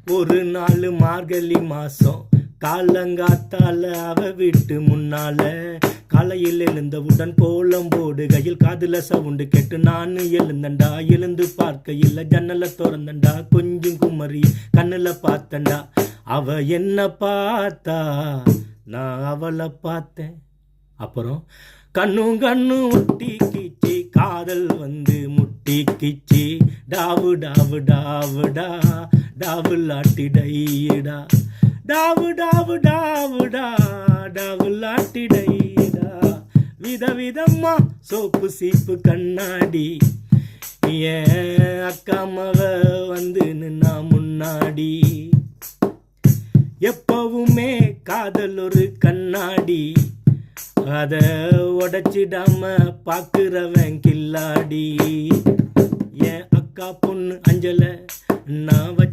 ஒரு நாள் மார்கழி மாசம் காலங்காத்தால அவ வீட்டு முன்னால காலையில் எழுந்தவுடன் கோலம் போடுகையில் காதுல சவுண்டு கேட்டு நானு எழுந்தண்டா. எழுந்து பார்க்கையில் ஜன்னலை திறந்தண்டா. கொஞ்சம் குமரி கண்ணுல பார்த்தண்டா. அவ என்ன பார்த்தா, நான் அவளை பார்த்தேன். அப்புறம் கண்ணும் கண்ணும் ஒட்டிக்கிச்சு, காதல் வந்து முட்டிக்கிச்சு. டாவு டாவு டாவுடா, டாவு லாட்டிடையடா, டாவு டாவு டாவுடா, டாவு லாட்டிடையடா. விதவிதம்மா சோப்பு சீப்பு கண்ணாடி, ஏன் அக்காமவ வந்து நின்னா முன்னாடி. எப்பவுமே காதல் ஒரு கண்ணாடி, அத உடைச்சிடாம பாக்குறவன் கில்லாடி. என் அக்கா பொண்ணு அஞ்சல நான் வச்ச